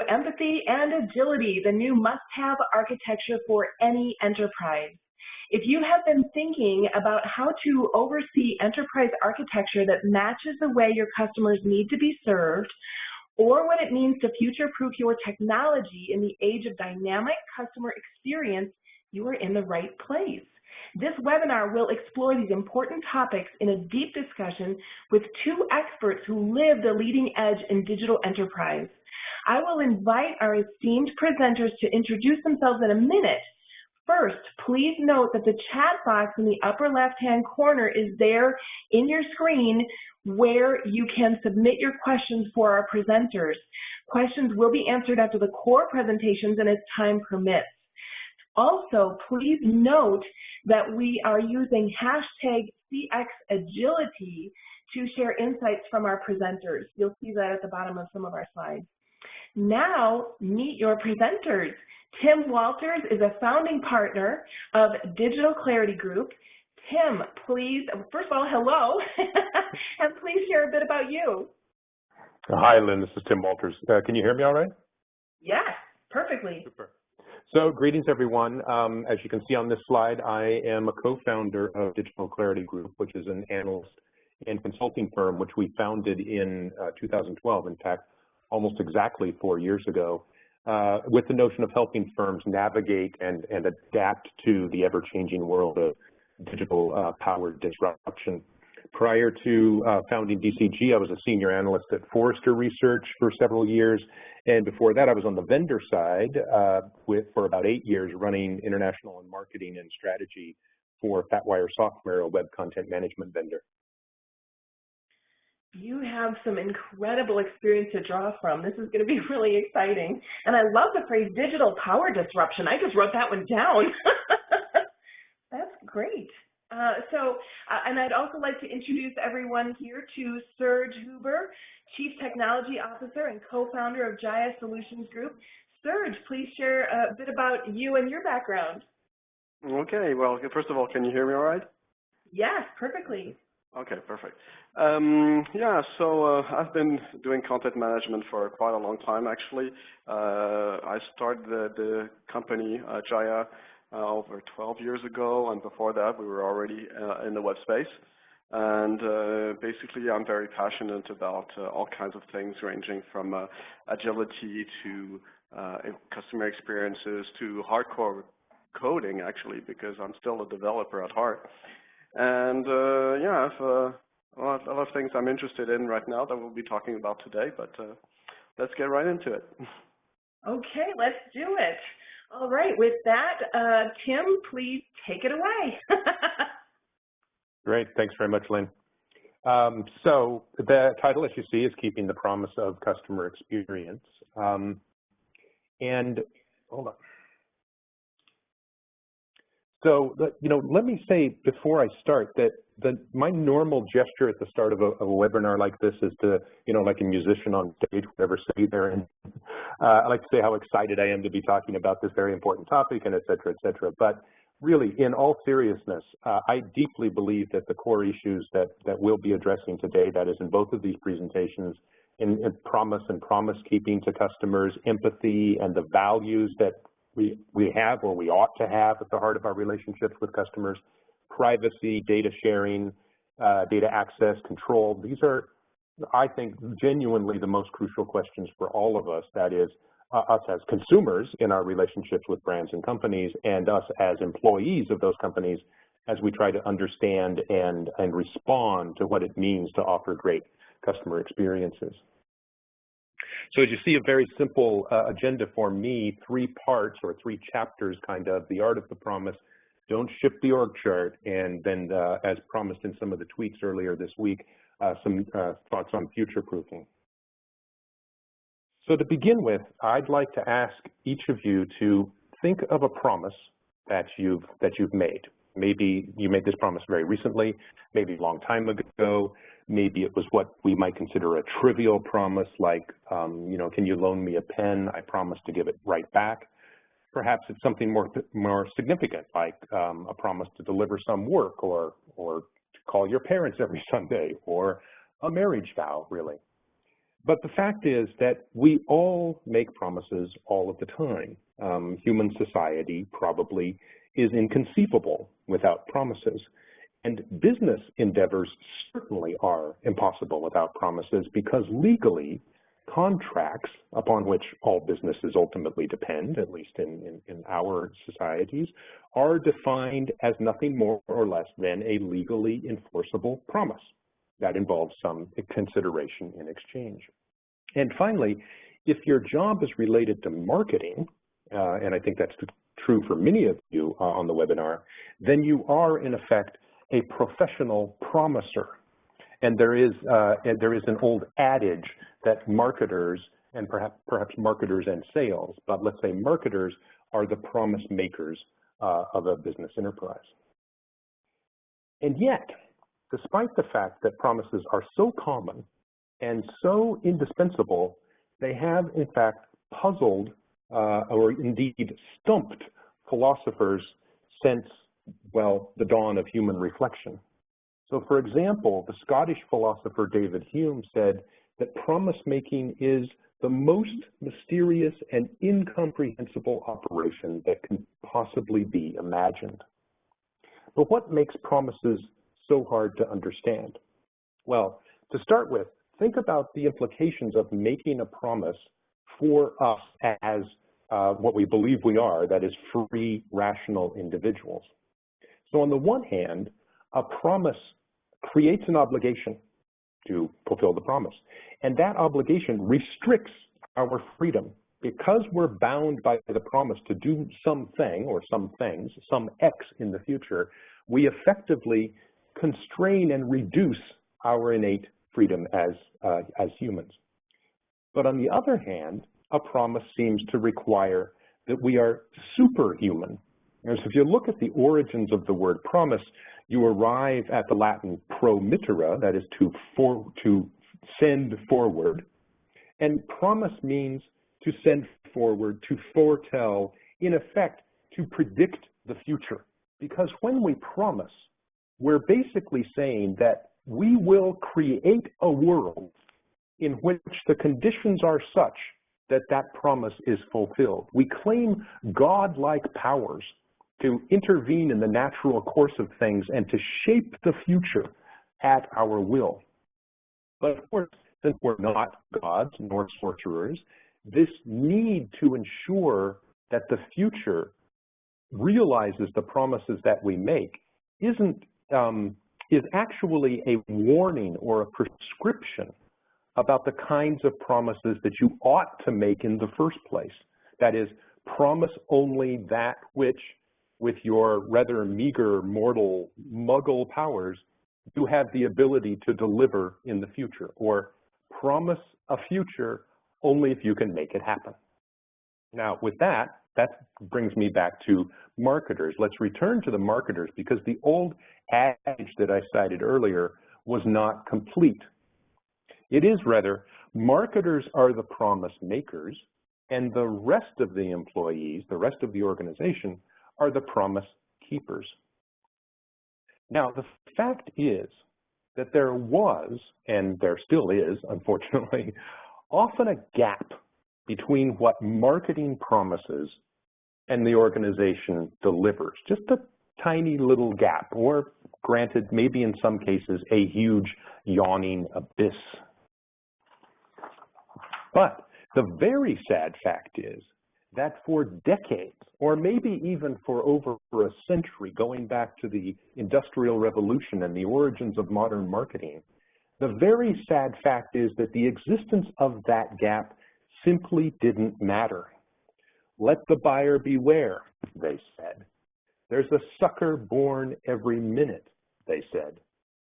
empathy and agility, the new must-have architecture for any enterprise. If you have been thinking about how to oversee enterprise architecture that matches the way your customers need to be served, or what it means to future-proof your technology in the age of dynamic customer experience, you are in the right place. This webinar will explore these important topics in a deep discussion with two experts who live the leading edge in digital enterprise. I will invite our esteemed presenters to introduce themselves in a minute. First, please note that the chat box in the upper left-hand corner is there in your screen where you can submit your questions for our presenters. Questions will be answered after the core presentations and as time permits. Also, please note that we are using hashtag CXAgility to share insights from our presenters. You'll see that at the bottom of some of our slides. Now, meet your presenters. Tim Walters is a founding partner of Digital Clarity Group. Tim, please, first of all, hello, and please share a bit about you. Hi, Lynn. This is Tim Walters. Can you hear me all right? Yes, perfectly. Super. So, greetings, everyone. As you can see on this slide, I am a co-founder of Digital Clarity Group, which is an analyst and consulting firm, which we founded in 2012, in fact, almost exactly 4 years ago, with the notion of helping firms navigate and adapt to the ever-changing world of digital powered disruption. Prior to founding DCG, I was a senior analyst at Forrester Research for several years, and before that I was on the vendor side for about 8 years running international and marketing and strategy for FatWire Software, a web content management vendor. You have some incredible experience to draw from. This is going to be really exciting. And I love the phrase digital power disruption. I just wrote that one down. That's great. And I'd also like to introduce everyone here to Serge Huber, Chief Technology Officer and co-founder of Jahia Solutions Group. Serge, please share a bit about you and your background. Okay, well, first of all, can you hear me all right? Yes, perfectly. Okay, perfect. So I've been doing content management for quite a long time, actually. I started the company, Jahia, over 12 years ago, and before that we were already in the web space. And basically I'm very passionate about all kinds of things, ranging from agility to customer experiences to hardcore coding, actually, because I'm still a developer at heart. And I have a lot of things I'm interested in right now that we'll be talking about today, but let's get right into it. Okay, let's do it. All right, with that, Tim, please take it away. Great, thanks very much, Lynn. So the title, as you see, is Keeping the Promise of Customer Experience. And hold on. So, let me say before I start that my normal gesture at the start of a webinar like this is to, like a musician on stage, whatever city they're in, I like to say how excited I am to be talking about this very important topic, and et cetera, et cetera. But really, in all seriousness, I deeply believe that the core issues that we'll be addressing today, that is in both of these presentations, in promise and promise keeping to customers, empathy, and the values that we have or we ought to have at the heart of our relationships with customers, privacy, data sharing, data access, control. These are, I think, genuinely the most crucial questions for all of us, that is, us as consumers in our relationships with brands and companies, and us as employees of those companies as we try to understand and respond to what it means to offer great customer experiences. So as you see, a very simple agenda for me, 3 parts or 3 chapters, kind of, the art of the promise, don't ship the org chart, and then as promised in some of the tweets earlier this week, some thoughts on future-proofing. So to begin with, I'd like to ask each of you to think of a promise that you've made. Maybe you made this promise very recently, maybe a long time ago, maybe it was what we might consider a trivial promise, like, can you loan me a pen? I promise to give it right back. Perhaps it's something more significant, like a promise to deliver some work, or to call your parents every Sunday, or a marriage vow, really. But the fact is that we all make promises all of the time. Human society probably is inconceivable without promises. And business endeavors certainly are impossible without promises because legally, contracts upon which all businesses ultimately depend, at least in our societies, are defined as nothing more or less than a legally enforceable promise that involves some consideration in exchange. And finally, if your job is related to marketing, and I think that's true for many of you on the webinar, then you are in effect a professional promiser. And there is an old adage that marketers, and perhaps marketers and sales, but let's say marketers are the promise makers of a business enterprise. And yet, despite the fact that promises are so common and so indispensable, they have in fact puzzled or indeed stumped philosophers since, well, the dawn of human reflection. So for example, the Scottish philosopher David Hume said that promise making is the most mysterious and incomprehensible operation that can possibly be imagined. But what makes promises so hard to understand? Well, to start with, think about the implications of making a promise for us as what we believe we are, that is free, rational individuals. So on the one hand, a promise creates an obligation to fulfill the promise. And that obligation restricts our freedom. Because we're bound by the promise to do something or some things, some X in the future, we effectively constrain and reduce our innate freedom as humans. But on the other hand, a promise seems to require that we are superhuman. And so if you look at the origins of the word promise, you arrive at the Latin promittere, that is to send forward. And promise means to send forward, to foretell, in effect, to predict the future. Because when we promise, we're basically saying that we will create a world in which the conditions are such that that promise is fulfilled. We claim godlike powers to intervene in the natural course of things and to shape the future at our will. But of course, since we're not gods nor sorcerers, this need to ensure that the future realizes the promises that we make is actually a warning or a prescription about the kinds of promises that you ought to make in the first place. That is, promise only that which, with your rather meager mortal muggle powers, you have the ability to deliver in the future, or promise a future only if you can make it happen. Now, with that brings me back to marketers. Let's return to the marketers, because the old adage that I cited earlier was not complete. It is rather, marketers are the promise makers, and the rest of the employees, the rest of the organization, are the promise keepers. Now, the fact is that there was, and there still is, unfortunately, often a gap between what marketing promises and the organization delivers. Just a tiny little gap, or granted, maybe in some cases, a huge yawning abyss. But the very sad fact is that for decades, or maybe even for over a century, going back to the Industrial Revolution and the origins of modern marketing, the very sad fact is that the existence of that gap simply didn't matter. Let the buyer beware, they said. There's a sucker born every minute, they said.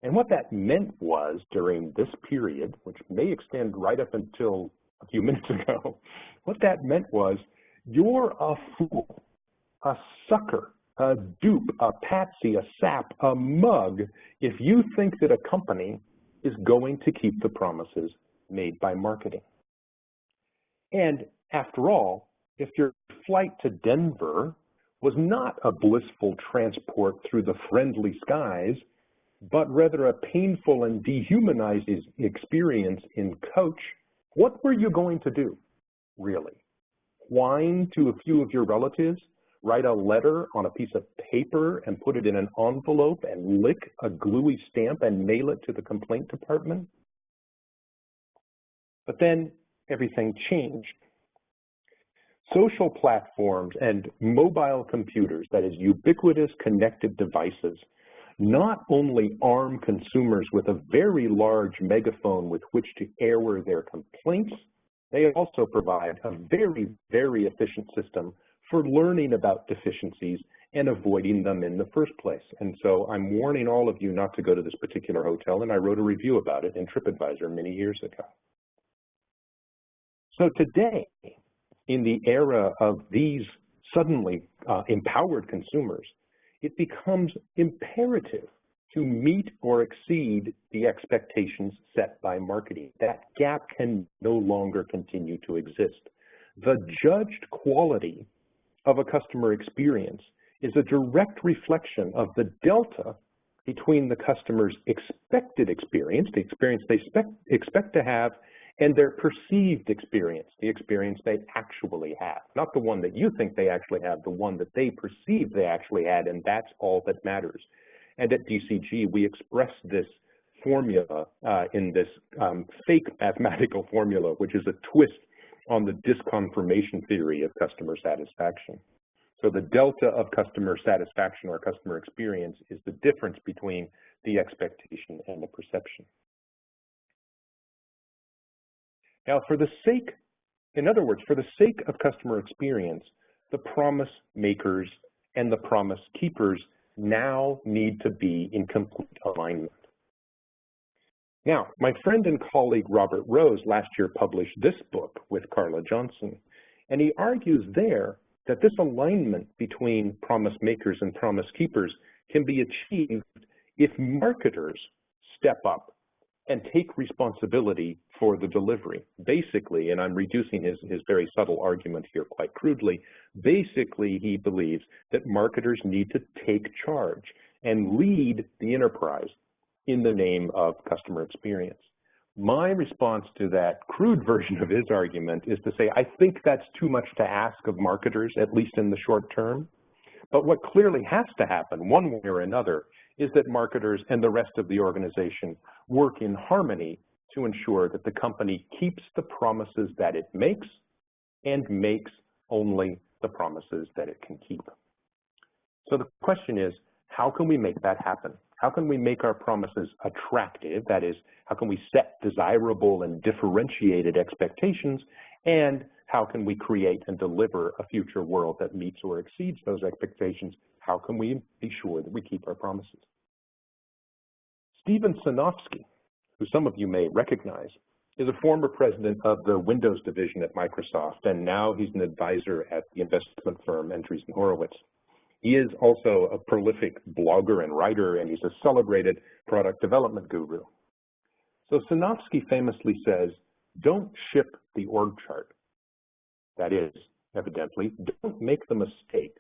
And what that meant was, during this period, which may extend right up until a few minutes ago, what that meant was, you're a fool, a sucker, a dupe, a patsy, a sap, a mug, if you think that a company is going to keep the promises made by marketing. And after all, if your flight to Denver was not a blissful transport through the friendly skies, but rather a painful and dehumanizing experience in coach, What were you going to do, really? Whine to a few of your relatives, write a letter on a piece of paper and put it in an envelope and lick a gluey stamp and mail it to the complaint department? But then everything changed. Social platforms and mobile computers, that is ubiquitous connected devices, not only arm consumers with a very large megaphone with which to air their complaints, they also provide a very, very efficient system for learning about deficiencies and avoiding them in the first place. And so I'm warning all of you not to go to this particular hotel, and I wrote a review about it in TripAdvisor many years ago. So today, in the era of these suddenly empowered consumers, it becomes imperative to meet or exceed the expectations set by marketing. That gap can no longer continue to exist. The judged quality of a customer experience is a direct reflection of the delta between the customer's expected experience, the experience they expect to have, and their perceived experience, the experience they actually have. Not the one that you think they actually have, the one that they perceive they actually had, and that's all that matters. And at DCG, we express this formula in this fake mathematical formula, which is a twist on the disconfirmation theory of customer satisfaction. So the delta of customer satisfaction or customer experience is the difference between the expectation and the perception. Now, for the sake, in other words, for the sake of customer experience, the promise makers and the promise keepers now need to be in complete alignment. Now, my friend and colleague Robert Rose last year published this book with Carla Johnson, and he argues there that this alignment between promise makers and promise keepers can be achieved if marketers step up and take responsibility for the delivery. Basically, and I'm reducing his very subtle argument here quite crudely, basically he believes that marketers need to take charge and lead the enterprise in the name of customer experience. My response to that crude version of his argument is to say, I think that's too much to ask of marketers, at least in the short term. But what clearly has to happen, one way or another, is that marketers and the rest of the organization work in harmony to ensure that the company keeps the promises that it makes and makes only the promises that it can keep. So the question is, how can we make that happen? How can we make our promises attractive? That is, how can we set desirable and differentiated expectations? And how can we create and deliver a future world that meets or exceeds those expectations? How can we be sure that we keep our promises? Steven Sinofsky, who some of you may recognize, is a former president of the Windows division at Microsoft, and now he's an advisor at the investment firm Andreessen Horowitz. He is also a prolific blogger and writer, and he's a celebrated product development guru. So Sinofsky famously says, don't ship the org chart. That is, evidently, don't make the mistake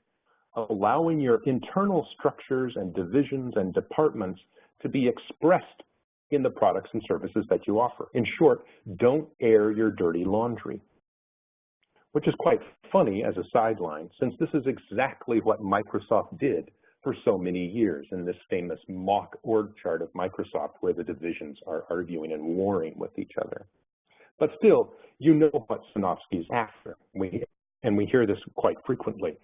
of allowing your internal structures and divisions and departments to be expressed in the products and services that you offer. In short, don't air your dirty laundry. Which is quite funny as a sideline, since this is exactly what Microsoft did for so many years in this famous mock org chart of Microsoft where the divisions are arguing and warring with each other. But still, you know what Sinofsky is after, and we hear this quite frequently.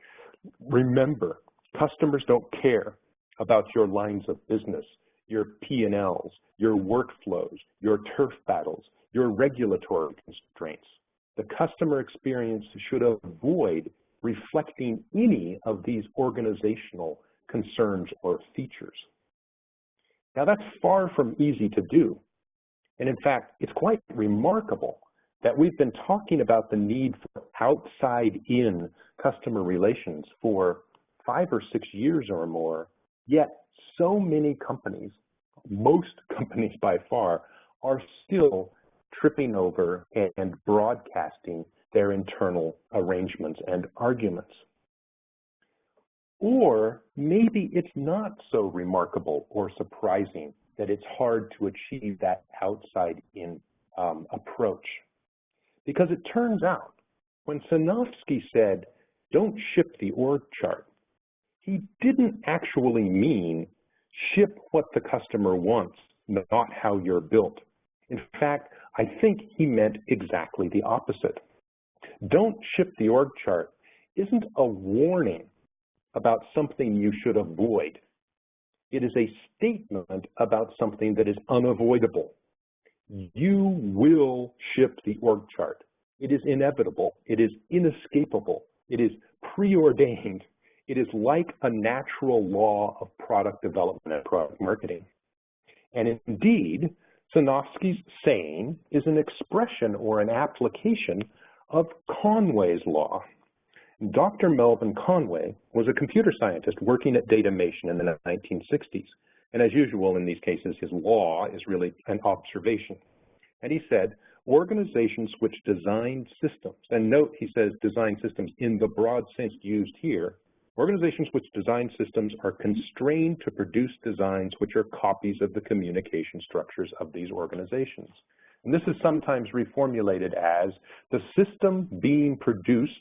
Remember, customers don't care about your lines of business, your P&Ls, your workflows, your turf battles, your regulatory constraints. The customer experience should avoid reflecting any of these organizational concerns or features. Now, that's far from easy to do. And in fact, it's quite remarkable that we've been talking about the need for outside-in customer relations for 5 or 6 years or more, yet so many companies, most companies by far, are still tripping over and broadcasting their internal arrangements and arguments. Or maybe it's not so remarkable or surprising that it's hard to achieve that outside-in approach. Because it turns out, when Sinofsky said, don't ship the org chart, he didn't actually mean ship what the customer wants, not how you're built. In fact, I think he meant exactly the opposite. Don't ship the org chart isn't a warning about something you should avoid. It is a statement about something that is unavoidable. You will ship the org chart. It is inevitable. It is inescapable. It is preordained. It is like a natural law of product development and product marketing. And indeed, Sinofsky's saying is an expression or an application of Conway's law. Dr. Melvin Conway was a computer scientist working at Datamation in the 1960s. And as usual in these cases, his law is really an observation. And he said, organizations which design systems, and note he says design systems in the broad sense used here, organizations which design systems are constrained to produce designs which are copies of the communication structures of these organizations. And this is sometimes reformulated as the system being produced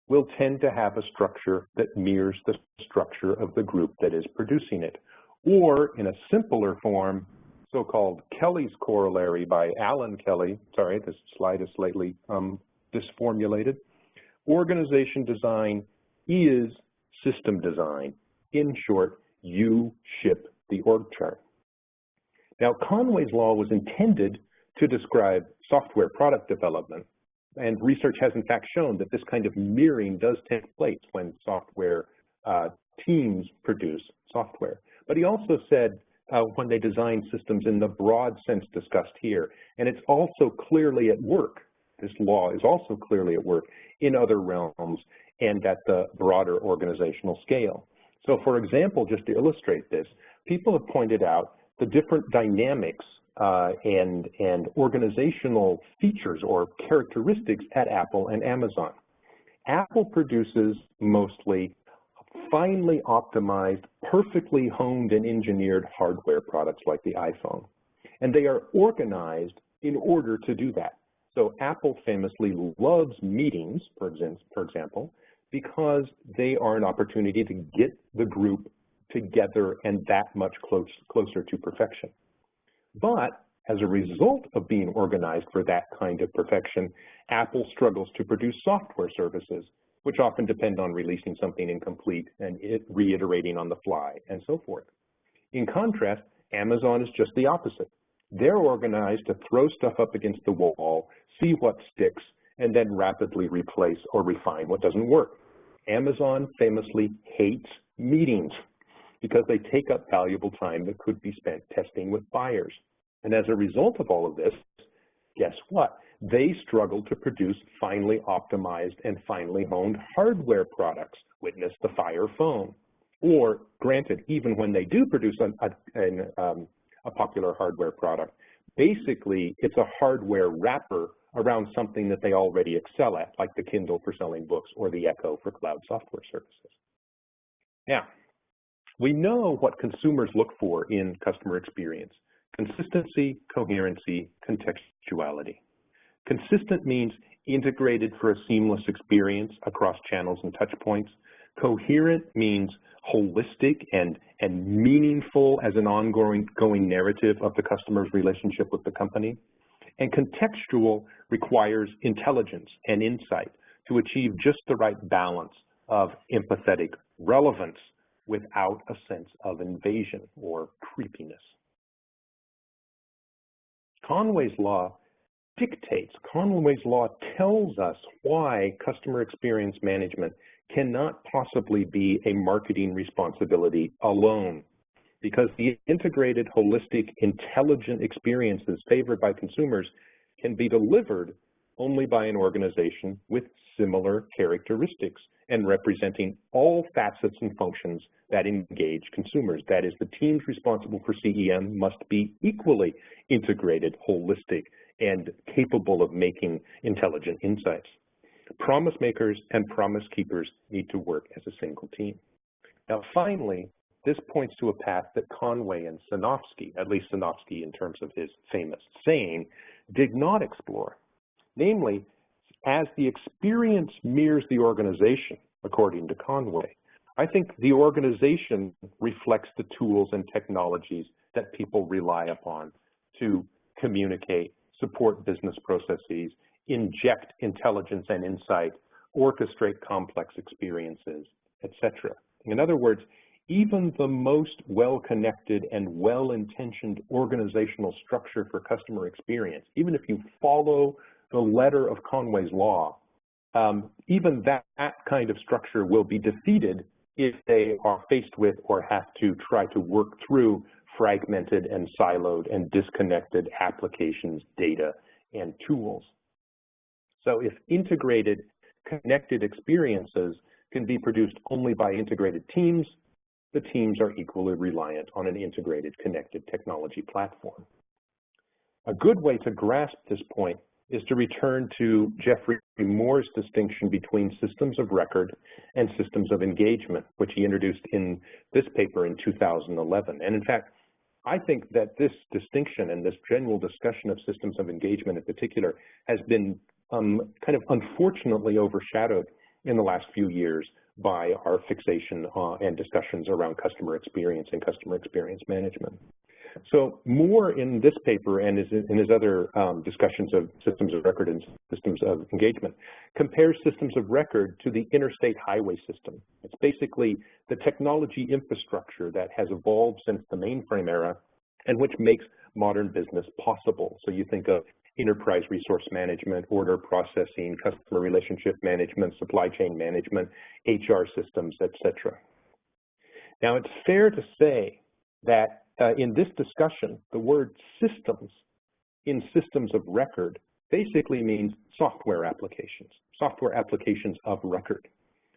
will tend to have a structure that mirrors the structure of the group that is producing it. Or in a simpler form, so-called Kelly's corollary by Alan Kelly, sorry, this slide is slightly disformulated. Organization design is system design. In short, you ship the org chart. Now, Conway's law was intended to describe software product development, and research has in fact shown that this kind of mirroring does take place when software teams produce software. But he also said when they design systems in the broad sense discussed here, and it's also clearly at work. This law is also clearly at work in other realms and at the broader organizational scale. So for example, just to illustrate this, people have pointed out the different dynamics and organizational features or characteristics at Apple and Amazon. Apple produces mostly finely optimized, perfectly honed and engineered hardware products like the iPhone. And they are organized in order to do that. So Apple famously loves meetings, for example, because they are an opportunity to get the group together and that much closer to perfection. But as a result of being organized for that kind of perfection, Apple struggles to produce software services, which often depend on releasing something incomplete and reiterating on the fly and so forth. In contrast, Amazon is just the opposite. They're organized to throw stuff up against the wall, see what sticks, and then rapidly replace or refine what doesn't work. Amazon famously hates meetings because they take up valuable time that could be spent testing with buyers. And as a result of all of this, guess what? They struggle to produce finely optimized and finely honed hardware products, witness the Fire phone. Or, granted, even when they do produce a popular hardware product, basically it's a hardware wrapper around something that they already excel at, like the Kindle for selling books or the Echo for cloud software services. Now, we know what consumers look for in customer experience: consistency, coherency, contextuality. Consistent means integrated for a seamless experience across channels and touch points. Coherent means holistic and meaningful as an ongoing narrative of the customer's relationship with the company. And contextual requires intelligence and insight to achieve just the right balance of empathetic relevance without a sense of invasion or creepiness. Conway's law dictates, Conway's law tells us why customer experience management cannot possibly be a marketing responsibility alone, because the integrated, holistic, intelligent experiences favored by consumers can be delivered only by an organization with similar characteristics and representing all facets and functions that engage consumers. That is, the teams responsible for CEM must be equally integrated, holistic, and capable of making intelligent insights. Promise makers and promise keepers need to work as a single team. Now, finally, this points to a path that Conway and Sinofsky, at least Sinofsky in terms of his famous saying, did not explore. Namely, as the experience mirrors the organization, according to Conway, I think the organization reflects the tools and technologies that people rely upon to communicate, support business processes, inject intelligence and insight, orchestrate complex experiences, etc. In other words, even the most well-connected and well-intentioned organizational structure for customer experience, even if you follow the letter of Conway's law, even that kind of structure will be defeated if they are faced with or have to try to work through fragmented and siloed and disconnected applications, data, and tools. So if integrated, connected experiences can be produced only by integrated teams, the teams are equally reliant on an integrated, connected technology platform. A good way to grasp this point is to return to Geoffrey Moore's distinction between systems of record and systems of engagement, which he introduced in this paper in 2011. And in fact, I think that this distinction and this general discussion of systems of engagement in particular has been kind of unfortunately overshadowed in the last few years by our fixation and discussions around customer experience and customer experience management. So Moore in this paper and in his other discussions of systems of record and systems of engagement compares systems of record to the interstate highway system. It's basically the technology infrastructure that has evolved since the mainframe era and which makes modern business possible. So you think of enterprise resource management, order processing, customer relationship management, supply chain management, HR systems, etc. Now, it's fair to say that in this discussion, the word systems in systems of record basically means software applications of record.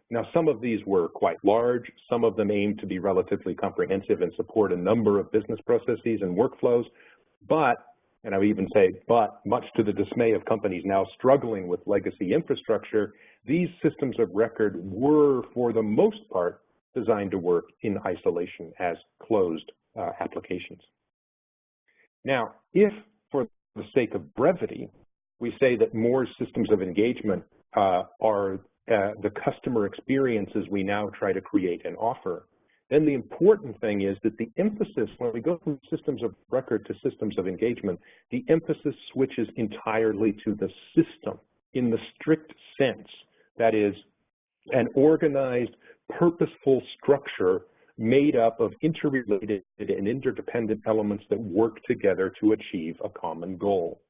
Now, some of these were quite large. Some of them aimed to be relatively comprehensive and support a number of business processes and workflows. But, and I would even say, but much to the dismay of companies now struggling with legacy infrastructure, these systems of record were, for the most part, designed to work in isolation as closed applications. Now, if, for the sake of brevity, we say that Moore's systems of engagement are the customer experiences we now try to create and offer, then the important thing is that the emphasis, when we go from systems of record to systems of engagement, the emphasis switches entirely to the system in the strict sense. That is, an organized, purposeful structure made up of interrelated and interdependent elements that work together to achieve a common goal.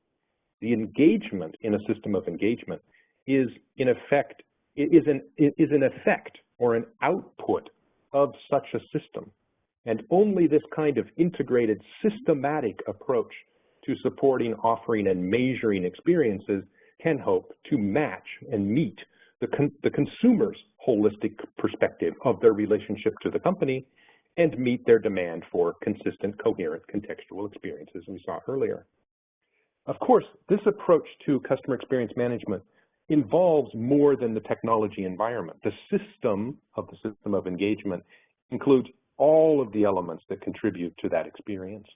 The engagement in a system of engagement is in effect or an output of such a system. And only this kind of integrated, systematic approach to supporting, offering, and measuring experiences can hope to match and meet the consumer's holistic perspective of their relationship to the company and meet their demand for consistent, coherent, contextual experiences we saw earlier. Of course, this approach to customer experience management involves more than the technology environment. The system of engagement includes all of the elements that contribute to that experience.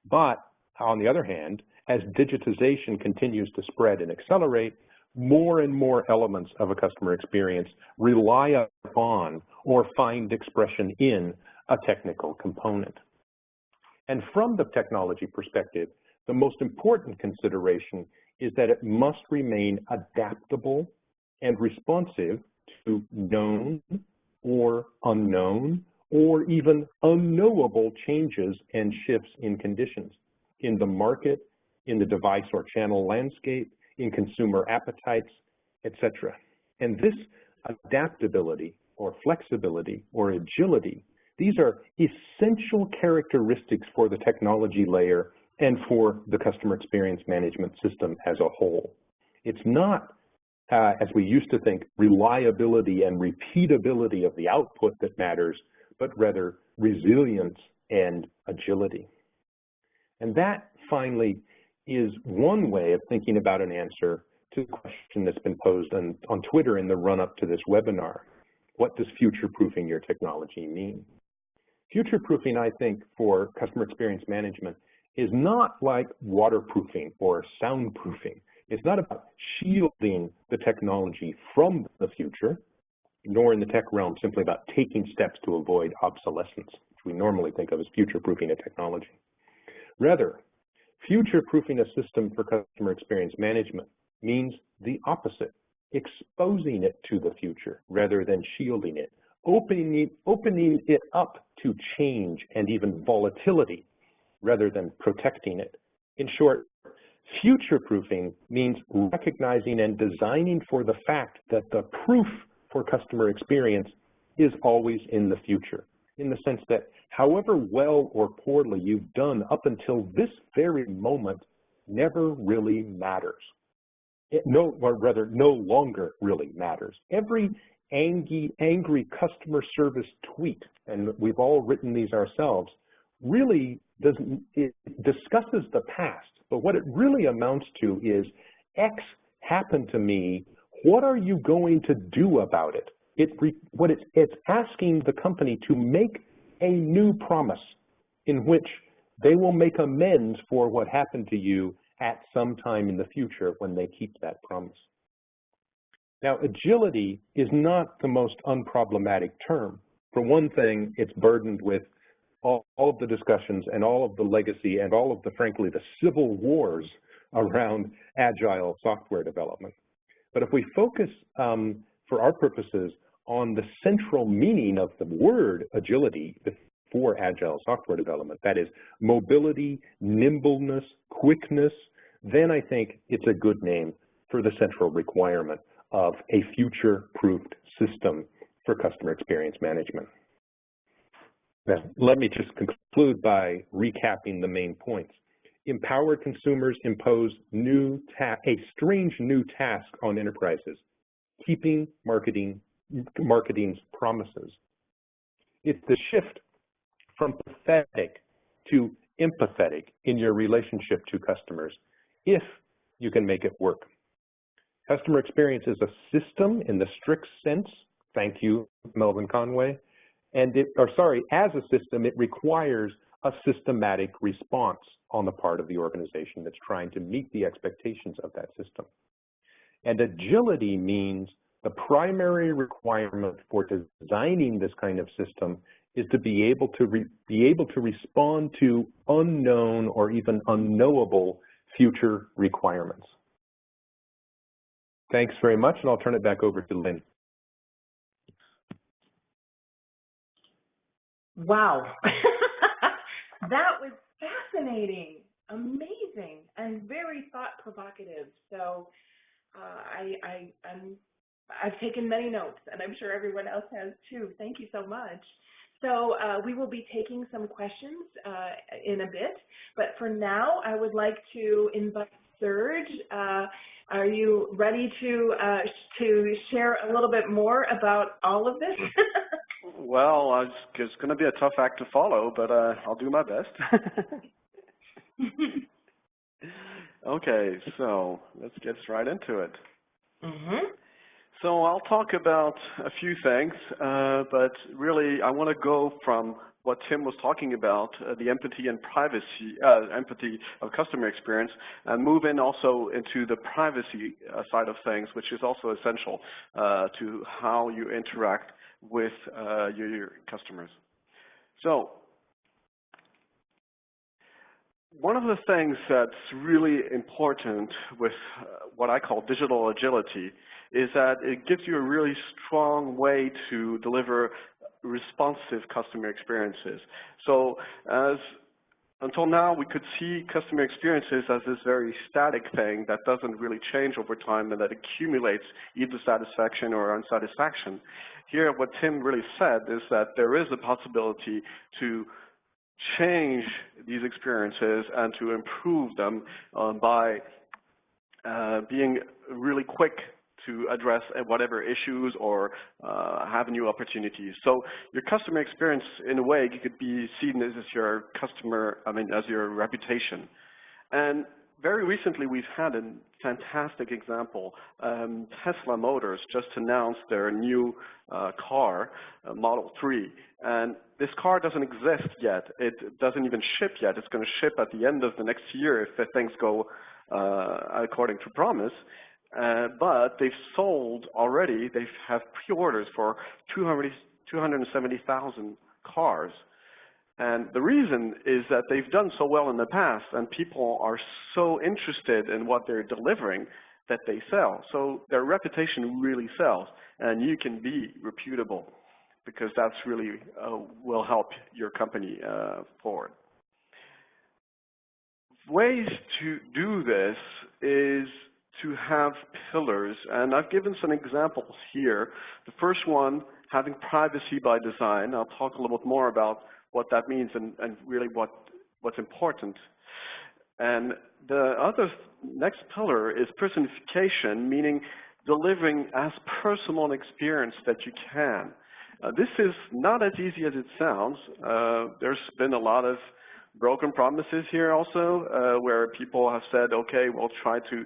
But on the other hand, as digitization continues to spread and accelerate, more and more elements of a customer experience rely upon or find expression in a technical component. And from the technology perspective, the most important consideration is that it must remain adaptable and responsive to known or unknown or even unknowable changes and shifts in conditions in the market, in the device or channel landscape, in consumer appetites, etc. And this adaptability or flexibility or agility, these are essential characteristics for the technology layer and for the customer experience management system as a whole. It's not, as we used to think, reliability and repeatability of the output that matters, but rather resilience and agility. And that, finally, is one way of thinking about an answer to the question that's been posed on Twitter in the run-up to this webinar. What does future-proofing your technology mean? Future-proofing, I think, for customer experience management is not like waterproofing or soundproofing. It's not about shielding the technology from the future, nor in the tech realm simply about taking steps to avoid obsolescence, which we normally think of as future-proofing a technology. Rather, future-proofing a system for customer experience management means the opposite, exposing it to the future rather than shielding it, opening it up to change and even volatility rather than protecting it. In short, future-proofing means recognizing and designing for the fact that the proof for customer experience is always in the future, in the sense that however well or poorly you've done up until this very moment never really matters. Or rather, no longer really matters. Every angry customer service tweet, and we've all written these ourselves, really discusses the past. But what it really amounts to is X happened to me. What are you going to do about it? It's asking the company to make a new promise in which they will make amends for what happened to you at some time in the future when they keep that promise. Now, agility is not the most unproblematic term. For one thing, it's burdened with all of the discussions and all of the legacy and all of the, frankly, the civil wars around agile software development. But if we focus, for our purposes, on the central meaning of the word agility for agile software development, that is mobility, nimbleness, quickness, then I think it's a good name for the central requirement of a future-proofed system for customer experience management. Now, let me just conclude by recapping the main points. Empowered consumers impose a strange new task on enterprises, keeping marketing's promises. It's the shift from pathetic to empathetic in your relationship to customers, if you can make it work. Customer experience is a system in the strict sense. Thank you, Melvin Conway. And as a system, it requires a systematic response on the part of the organization that's trying to meet the expectations of that system. And agility means the primary requirement for designing this kind of system is to be able to respond to unknown or even unknowable future requirements. Thanks very much, and I'll turn it back over to Lynn. Wow. That was fascinating, amazing, and very thought-provocative. So I've taken many notes, and I'm sure everyone else has too. Thank you so much. So we will be taking some questions in a bit, but for now, I would like to invite Serge. Are you ready to share a little bit more about all of this? Well, it's going to be a tough act to follow, but I'll do my best. Okay, so let's get right into it. Mm-hmm. So I'll talk about a few things, but really I want to go from what Tim was talking about, the empathy and privacy, empathy of customer experience, and move in also into the privacy side of things, which is also essential to how you interact with your customers. So one of the things that's really important with what I call digital agility is that it gives you a really strong way to deliver responsive customer experiences. So until now, we could see customer experiences as this very static thing that doesn't really change over time and that accumulates either satisfaction or unsatisfaction. Here, what Tim really said is that there is a possibility to change these experiences and to improve them by being really quick to address whatever issues or have new opportunities. So your customer experience, in a way, could be seen as your as your reputation. And very recently, we've had a fantastic example. Tesla Motors just announced their new car, Model 3. And this car doesn't exist yet. It doesn't even ship yet. It's going to ship at the end of the next year if things go according to promise, but they've sold already, they have pre-orders for 270,000 cars. And the reason is that they've done so well in the past, and people are so interested in what they're delivering that they sell. So their reputation really sells, and you can be reputable because that's really will help your company forward. Ways to do this is to have pillars, and I've given some examples here. The first one, having privacy by design. I'll talk a little bit more about what that means and really what's important. And the other next pillar is personification, meaning delivering as personal an experience that you can. This is not as easy as it sounds. There's been a lot of broken promises here also, where people have said, okay, we'll try to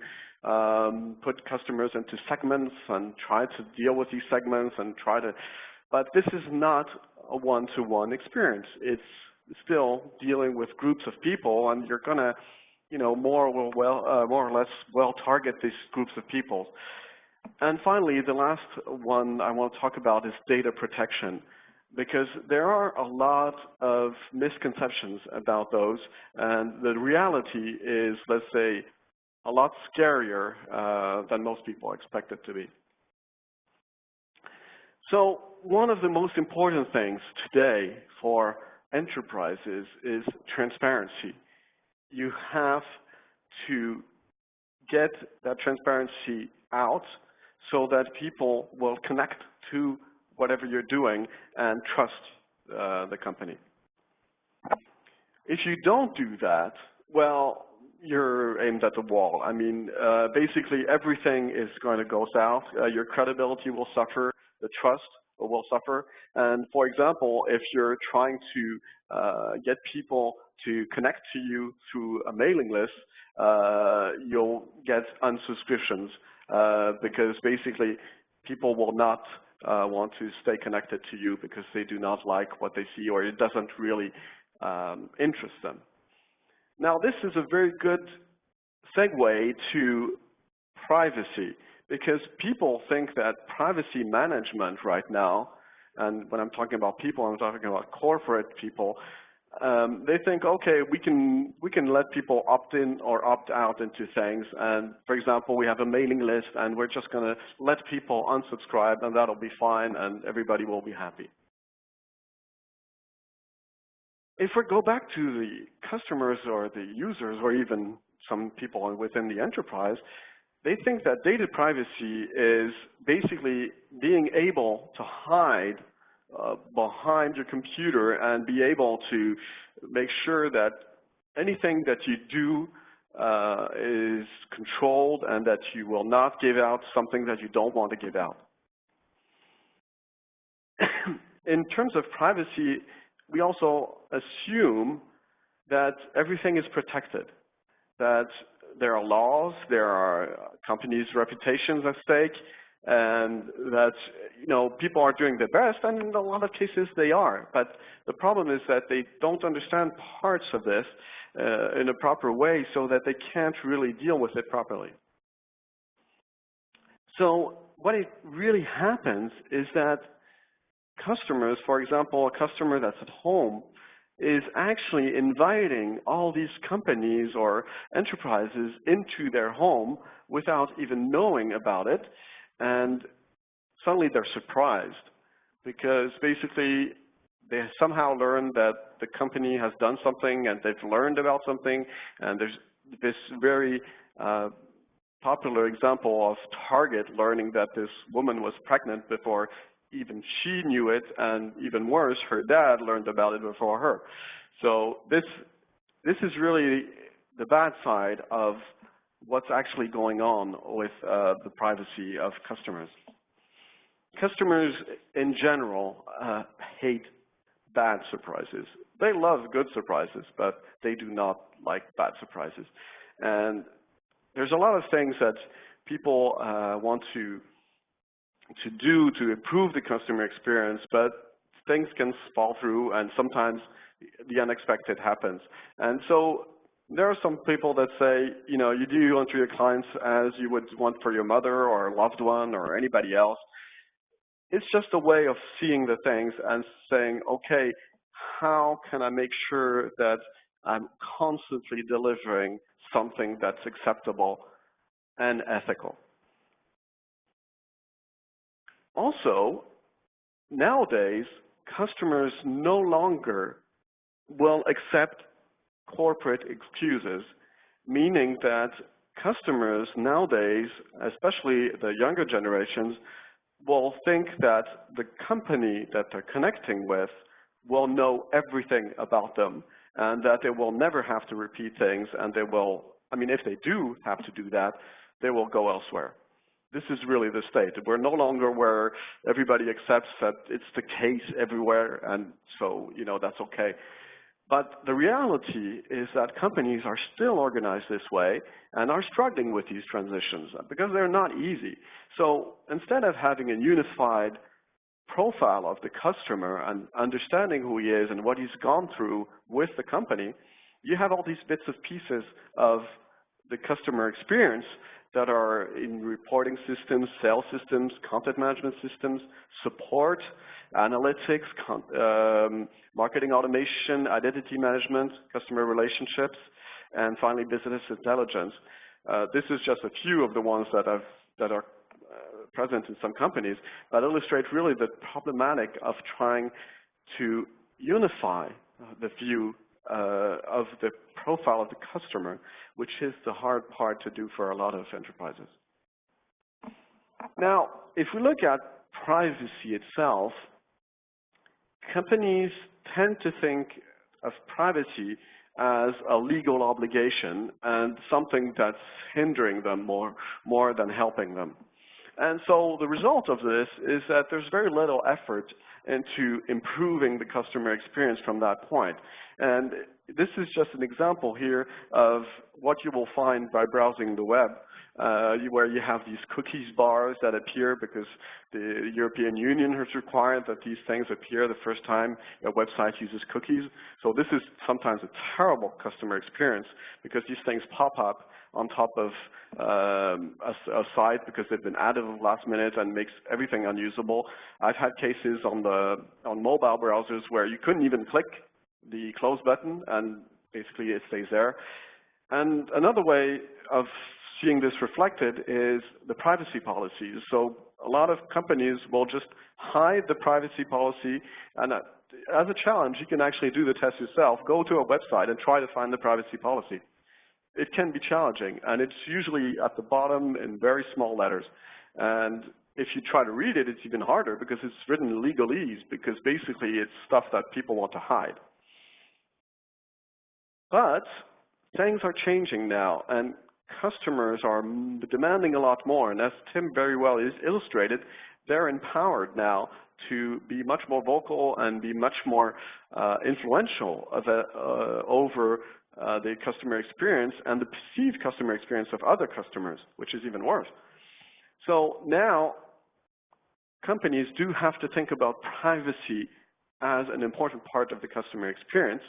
put customers into segments and try to deal with these segments and try to, but this is not a one-to-one experience. It's still dealing with groups of people, and you're gonna, more or less target these groups of people. And finally, the last one I want to talk about is data protection, because there are a lot of misconceptions about those, and the reality is, let's say, a lot scarier than most people expect it to be. So one of the most important things today for enterprises is transparency. You have to get that transparency out so that people will connect to whatever you're doing and trust the company. If you don't do that, well, you're aimed at the wall. I mean, basically everything is going to go south. Your credibility will suffer, the trust will suffer. And for example, if you're trying to get people to connect to you through a mailing list, you'll get unsubscriptions because basically people will not want to stay connected to you because they do not like what they see or it doesn't really interest them. Now, this is a very good segue to privacy, because people think that privacy management right now, and when I'm talking about people, I'm talking about corporate people, they think, okay, we can let people opt in or opt out into things. And for example, we have a mailing list and we're just going to let people unsubscribe and that'll be fine and everybody will be happy. If we go back to the customers or the users or even some people within the enterprise, they think that data privacy is basically being able to hide behind your computer and be able to make sure that anything that you do is controlled and that you will not give out something that you don't want to give out. In terms of privacy, we also assume that everything is protected, that there are laws, there are companies' reputations at stake, and that people are doing their best, and in a lot of cases they are. But the problem is that they don't understand parts of this in a proper way so that they can't really deal with it properly. So what it really happens is that customers, for example, a customer that's at home, is actually inviting all these companies or enterprises into their home without even knowing about it. And suddenly they're surprised because basically they somehow learned that the company has done something and they've learned about something. And there's this very popular example of Target learning that this woman was pregnant before even she knew it, and even worse, her dad learned about it before her. So this is really the bad side of what's actually going on with the privacy of customers. Customers in general hate bad surprises. They love good surprises, but they do not like bad surprises. And there's a lot of things that people want to do to improve the customer experience, but things can fall through and sometimes the unexpected happens. And so There are some people that say, you know, you do want to your clients as you would want for your mother or a loved one or anybody else. It's just a way of seeing the things and saying, okay, how can I make sure that I'm constantly delivering something that's acceptable and ethical? Also, nowadays, customers no longer will accept corporate excuses, meaning that customers nowadays, especially the younger generations, will think that the company that they're connecting with will know everything about them and that they will never have to repeat things, and they will, I mean, if they do have to do that, they will go elsewhere. This is really the state. We're no longer where everybody accepts that it's the case everywhere, and so, you know, that's okay. But the reality is that companies are still organized this way and are struggling with these transitions because they're not easy. So instead of having a unified profile of the customer and understanding who he is and what he's gone through with the company, you have all these bits and pieces of the customer experience that are in reporting systems, sales systems, content management systems, support, analytics, marketing automation, identity management, customer relationships, and finally business intelligence. This is just a few of the ones that are present in some companies that illustrate really the problematic of trying to unify the view of the profile of the customer, which is the hard part to do for a lot of enterprises. Now, if we look at privacy itself, companies tend to think of privacy as a legal obligation and something that's hindering them more than helping them. And so the result of this is that there's very little effort into improving the customer experience from that point. And this is just an example here of what you will find by browsing the web, where you have these cookies bars that appear because the European Union has required that these things appear the first time a website uses cookies. So this is sometimes a terrible customer experience because these things pop up on top of a site because they've been added at the last minute and makes everything unusable. I've had cases on mobile browsers where you couldn't even click the close button and basically it stays there. And another way of seeing this reflected is the privacy policies. So a lot of companies will just hide the privacy policy, and as a challenge, you can actually do the test yourself. Go to a website and try to find the privacy policy. It can be challenging, and it's usually at the bottom in very small letters. And if you try to read it, it's even harder because it's written in legalese, because basically it's stuff that people want to hide. But things are changing now, and customers are demanding a lot more. And as Tim very well illustrated, they're empowered now to be much more vocal and be much more influential over the customer experience and the perceived customer experience of other customers, which is even worse. So now companies do have to think about privacy as an important part of the customer experience,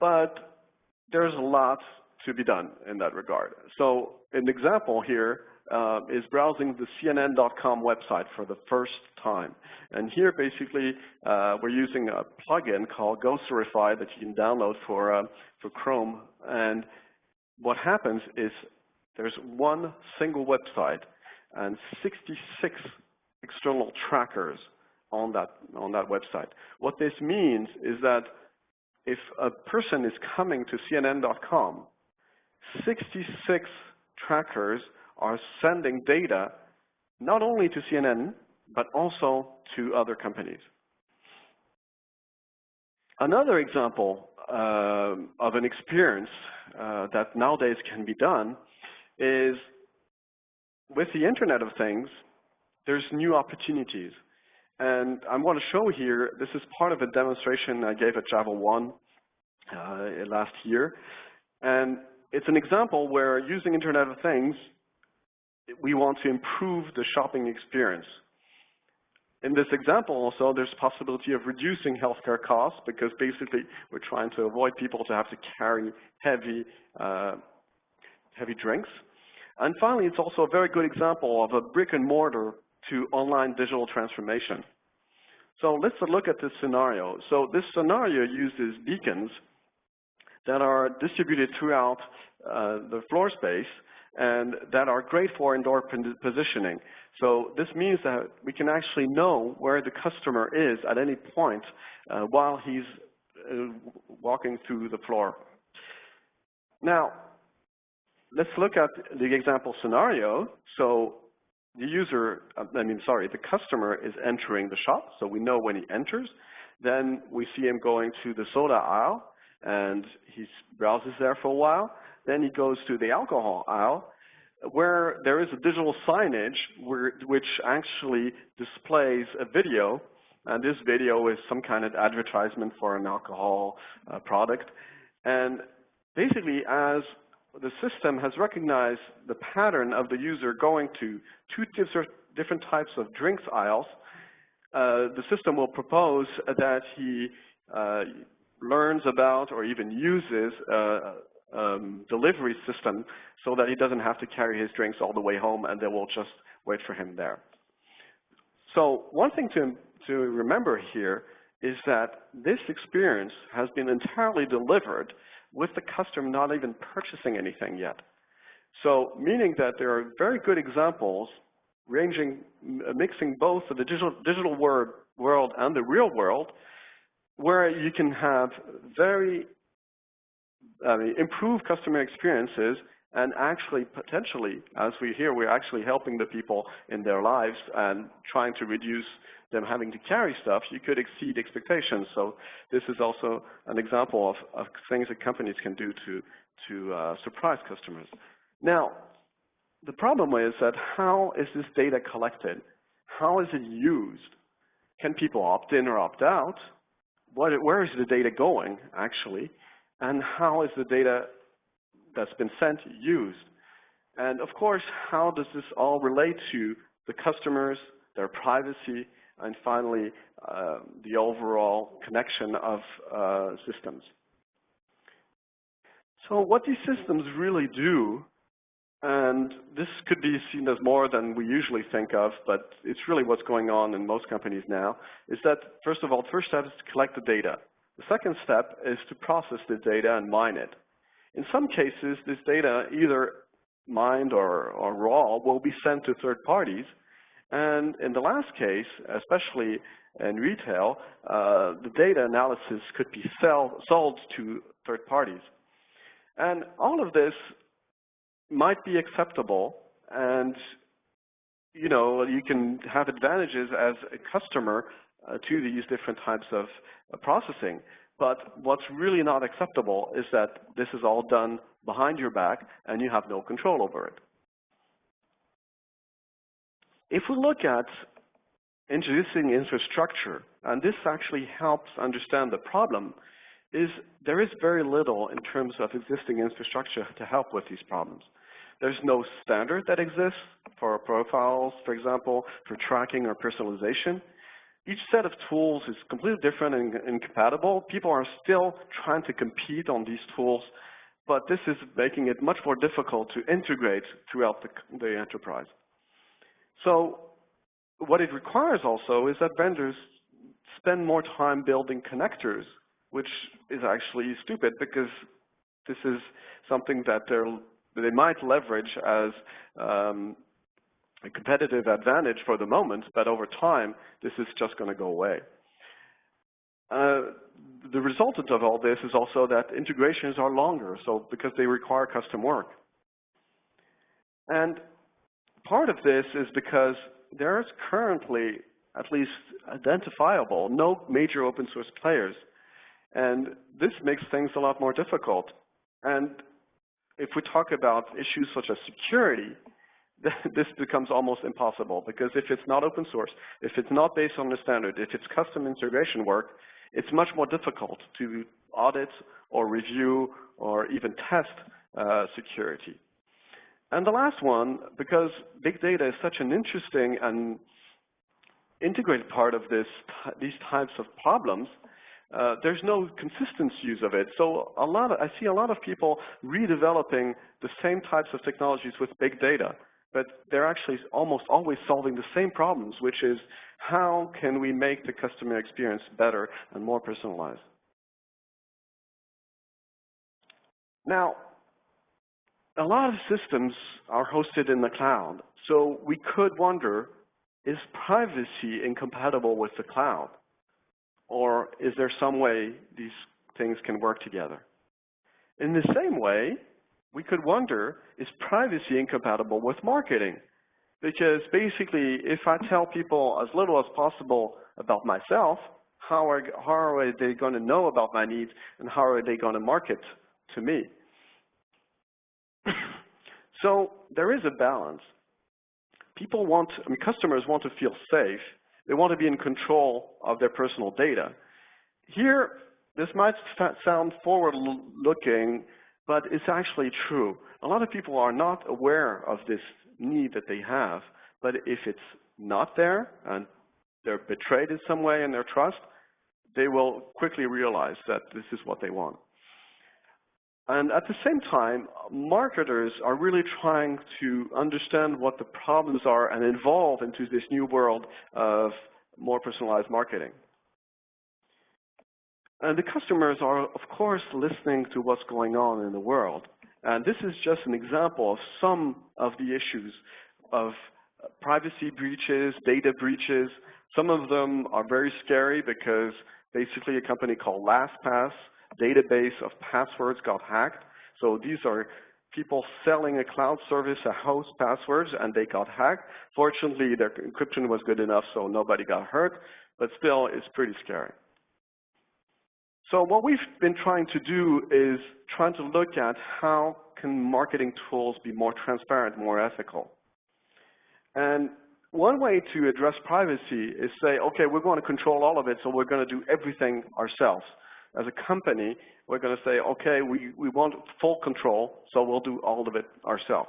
but there's a lot to be done in that regard. So an example here is browsing the CNN.com website for the first time. And here, basically, we're using a plugin called Ghosterify that you can download for Chrome. And what happens is there's one single website and 66 external trackers on that website. What this means is that if a person is coming to CNN.com, 66 trackers are sending data not only to CNN, but also to other companies. Another example of an experience that nowadays can be done is with the Internet of Things, there's new opportunities. And I want to show here, this is part of a demonstration I gave at Java 1 last year. And it's an example where using Internet of Things, we want to improve the shopping experience. in this example also, there's possibility of reducing healthcare costs because basically we're trying to avoid people to have to carry heavy drinks. And finally, it's also a very good example of a brick and mortar to online digital transformation. So let's look at this scenario. So this scenario uses beacons that are distributed throughout the floor space and that are great for indoor positioning. So this means that we can actually know where the customer is at any point while he's walking through the floor. Now, let's look at the example scenario. So the customer is entering the shop, so we know when he enters. Then we see him going to the soda aisle, and he browses there for a while. Then he goes to the alcohol aisle, where there is a digital signage which actually displays a video, and this video is some kind of advertisement for an alcohol product. And basically, as the system has recognized the pattern of the user going to two different types of drinks aisles, the system will propose that he learns about or even uses delivery system so that he doesn't have to carry his drinks all the way home and they will just wait for him there. So one thing to remember here is that this experience has been entirely delivered with the customer not even purchasing anything yet. So meaning that there are very good examples mixing both the digital world and the real world, where you can have very improved customer experiences and actually potentially, as we hear, we're actually helping the people in their lives and trying to reduce them having to carry stuff. You could exceed expectations. So this is also an example of things that companies can do to surprise customers. Now, the problem is that how is this data collected? How is it used? Can people opt in or opt out? Where is the data going, actually? And how is the data that's been sent used? And of course, how does this all relate to the customers, their privacy, and finally, the overall connection of systems? So what these systems really do, and this could be seen as more than we usually think of, but it's really what's going on in most companies now, is that, first of all, the first step is to collect the data. The second step is to process the data and mine it. In some cases, this data, either mined or raw, will be sent to third parties. And in the last case, especially in retail, the data analysis could be sold to third parties. And all of this might be acceptable, and you can have advantages as a customer to these different types of processing. But what's really not acceptable is that this is all done behind your back and you have no control over it. If we look at introducing infrastructure, and this actually helps understand the problem, is there is very little in terms of existing infrastructure to help with these problems. There's no standard that exists for profiles, for example, for tracking or personalization. Each set of tools is completely different and incompatible. People are still trying to compete on these tools, but this is making it much more difficult to integrate throughout the enterprise. So what it requires also is that vendors spend more time building connectors, which is actually stupid because this is something that they might leverage as a competitive advantage for the moment, but over time, this is just going to go away. The resultant of all this is also that integrations are longer, so because they require custom work. And part of this is because there's currently, at least identifiable, no major open source players. And this makes things a lot more difficult. And if we talk about issues such as security, this becomes almost impossible, because if it's not open source, if it's not based on the standard, if it's custom integration work, it's much more difficult to audit or review or even test security. And the last one, because big data is such an interesting and integrated part of these types of problems, there's no consistent use of it. So I see a lot of people redeveloping the same types of technologies with big data, but they're actually almost always solving the same problems, which is how can we make the customer experience better and more personalized? Now, a lot of systems are hosted in the cloud, so we could wonder, is privacy incompatible with the cloud? Or is there some way these things can work together? In the same way, we could wonder, is privacy incompatible with marketing? Because basically, if I tell people as little as possible about myself, how are they going to know about my needs, and how are they going to market to me? So there is a balance. Customers want to feel safe. They want to be in control of their personal data. Here, this might sound forward-looking, but it's actually true. A lot of people are not aware of this need that they have, but if it's not there and they're betrayed in some way in their trust, they will quickly realize that this is what they want. And at the same time, marketers are really trying to understand what the problems are and evolve into this new world of more personalized marketing. And the customers are, of course, listening to what's going on in the world. And this is just an example of some of the issues of privacy breaches, data breaches. Some of them are very scary because basically a company called LastPass database of passwords got hacked. So these are people selling a cloud service that hosts passwords, and they got hacked. Fortunately, their encryption was good enough, so nobody got hurt, but still, it's pretty scary. So what we've been trying to do is trying to look at how can marketing tools be more transparent, more ethical. And one way to address privacy is say, okay, we're going to control all of it, so we're going to do everything ourselves. As a company, we're going to say, okay, we want full control, so we'll do all of it ourselves.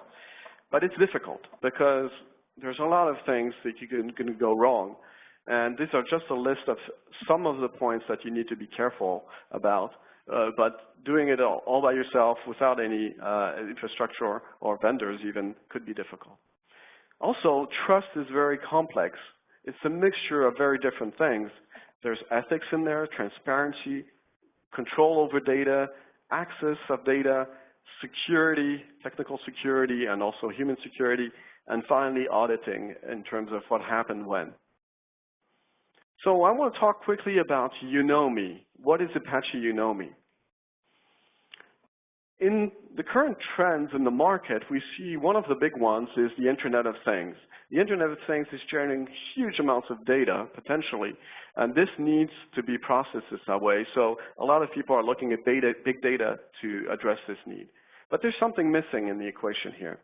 But it's difficult because there's a lot of things that can go wrong. And these are just a list of some of the points that you need to be careful about. But doing it all by yourself without any infrastructure or vendors even could be difficult. Also, trust is very complex. It's a mixture of very different things. There's ethics in there, transparency, control over data, access of data, security, technical security, and also human security, and finally auditing in terms of what happened when. So I want to talk quickly about You-Know-Me. What is Apache You-Know-Me? In the current trends in the market, we see one of the big ones is the Internet of Things. The Internet of Things is generating huge amounts of data, potentially, and this needs to be processed that way. So a lot of people are looking at big data to address this need. But there's something missing in the equation here.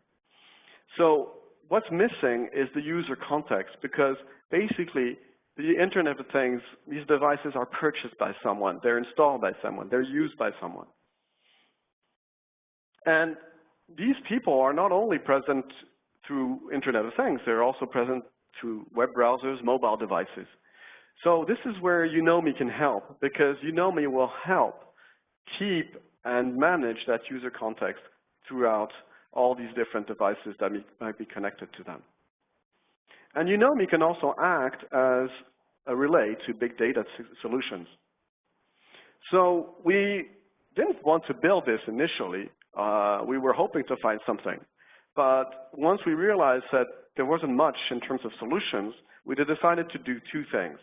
So what's missing is the user context, because basically the Internet of Things, these devices are purchased by someone, they're installed by someone, they're used by someone. And these people are not only present through Internet of Things, they're also present through web browsers, mobile devices. So this is where You-Know-Me can help, because You-Know-Me will help keep and manage that user context throughout all these different devices that might be connected to them. And You-Know-Me can also act as a relay to big data solutions. So we didn't want to build this initially. We were hoping to find something. But once we realized that there wasn't much in terms of solutions, we decided to do two things.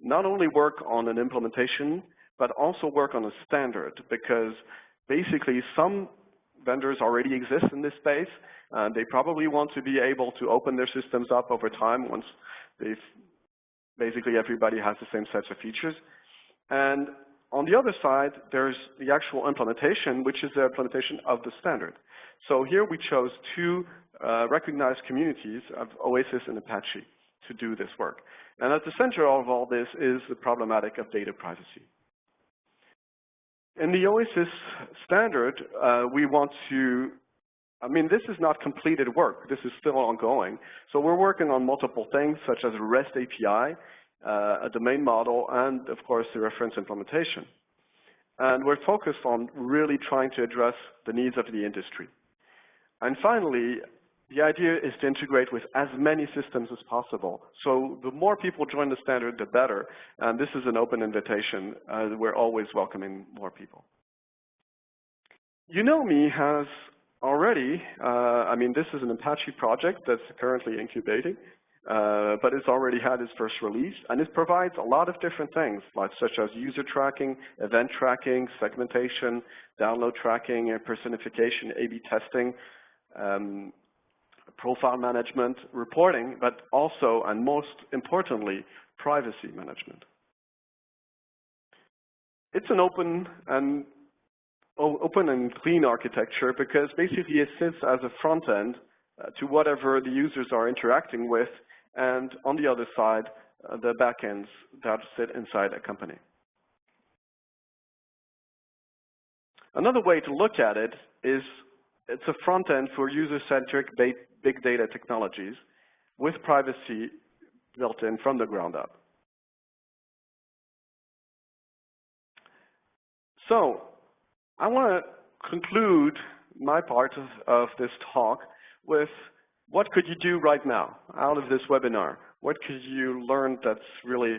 Not only work on an implementation, but also work on a standard, because basically some vendors already exist in this space. They probably want to be able to open their systems up over time once basically everybody has the same sets of features. And on the other side, there's the actual implementation, which is the implementation of the standard. So here we chose two recognized communities of OASIS and Apache to do this work. And at the center of all this is the problematic of data privacy. In the OASIS standard, we want to I mean, this is not completed work. This is still ongoing. So we're working on multiple things, such as a REST API, a domain model, and, of course, the reference implementation. And we're focused on really trying to address the needs of the industry. And finally, the idea is to integrate with as many systems as possible. So the more people join the standard, the better. And this is an open invitation. We're always welcoming more people. Unomi has already, I mean, this is an Apache project that's currently incubating, but it's already had its first release, and it provides a lot of different things, like such as user tracking, event tracking, segmentation, download tracking, and personification, A/B testing, profile management, reporting, but also, and most importantly, privacy management. It's an open and clean architecture because basically it sits as a front end to whatever the users are interacting with, and on the other side, the backends that sit inside a company. Another way to look at it is it's a front end for user-centric big data technologies with privacy built in from the ground up. So I want to conclude my part of this talk with what could you do right now out of this webinar? What could you learn that's really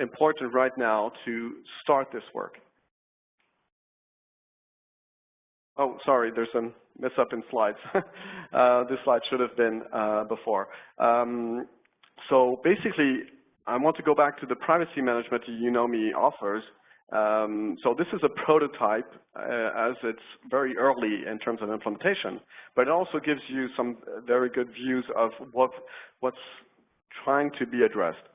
important right now to start this work? Oh, sorry, there's a mess up in slides. This slide should have been before. So basically, I want to go back to the privacy management Unomi offers. So this is a prototype as it's very early in terms of implementation, but it also gives you some very good views of what's trying to be addressed.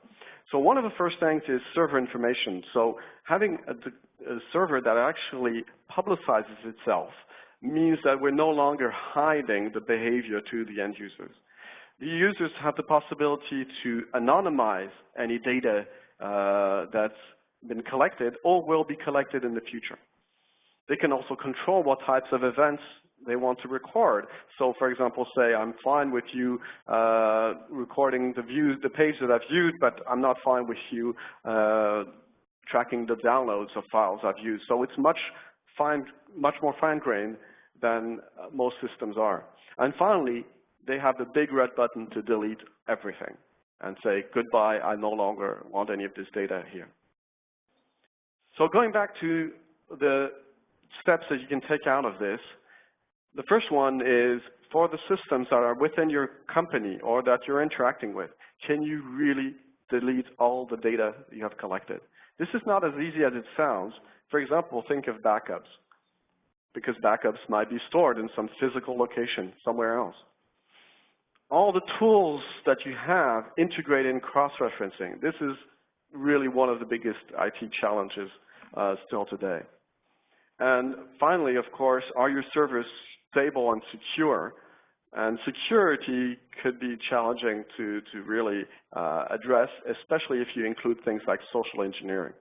So one of the first things is server information. So having a server that actually publicizes itself means that we're no longer hiding the behavior to the end users. The users have the possibility to anonymize any data that's been collected or will be collected in the future. They can also control what types of events they want to record. So for example, say I'm fine with you recording the page that I've viewed, but I'm not fine with you tracking the downloads of files I've used. So it's much more fine-grained than most systems are. And finally, they have the big red button to delete everything and say, goodbye, I no longer want any of this data here. So going back to the steps that you can take out of this, the first one is for the systems that are within your company or that you're interacting with, can you really delete all the data you have collected? This is not as easy as it sounds. For example, think of backups, because backups might be stored in some physical location somewhere else. All the tools that you have integrated in cross-referencing, this is really one of the biggest IT challenges still today. And finally, of course, are your servers stable and secure? And security could be challenging to really address, especially if you include things like social engineering.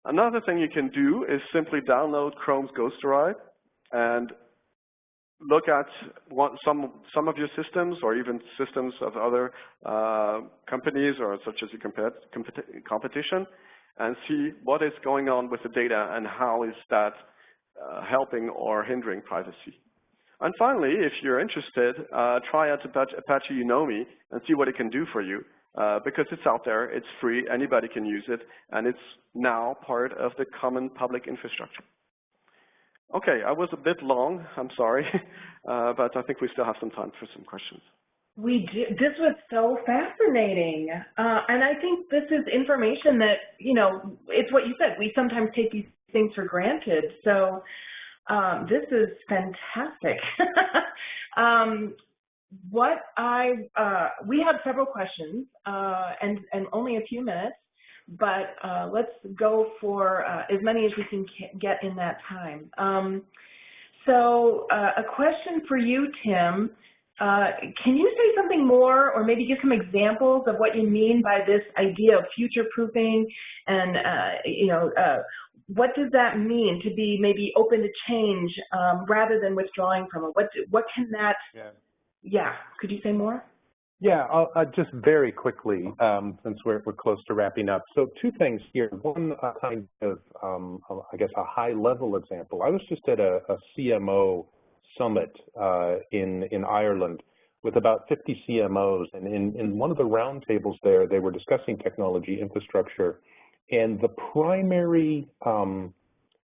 Another thing you can do is simply download Chrome's Ghosteroid and look at some of your systems or even systems of other companies or such as your competition and see what is going on with the data and how is that helping or hindering privacy. And finally, if you're interested, try out Apache Unomi and see what it can do for you. Because it's out there, it's free, anybody can use it, and it's now part of the common public infrastructure. Okay, I was a bit long, I'm sorry, but I think we still have some time for some questions. We do. This was so fascinating. And I think this is information that, you know, it's what you said, we sometimes take these things for granted. So this is fantastic. We have several questions and only a few minutes, but let's go for as many as we can get in that time. So a question for you, Tim. Can you say something more or maybe give some examples of what you mean by this idea of future-proofing and, what does that mean to be maybe open to change rather than withdrawing from it? What can that? Yeah. Could you say more? Yeah, I'll just very quickly, since we're close to wrapping up. So two things here. One kind of, I guess, a high-level example. I was just at a CMO summit in Ireland with about 50 CMOs, and in one of the roundtables there, they were discussing technology infrastructure, and the primary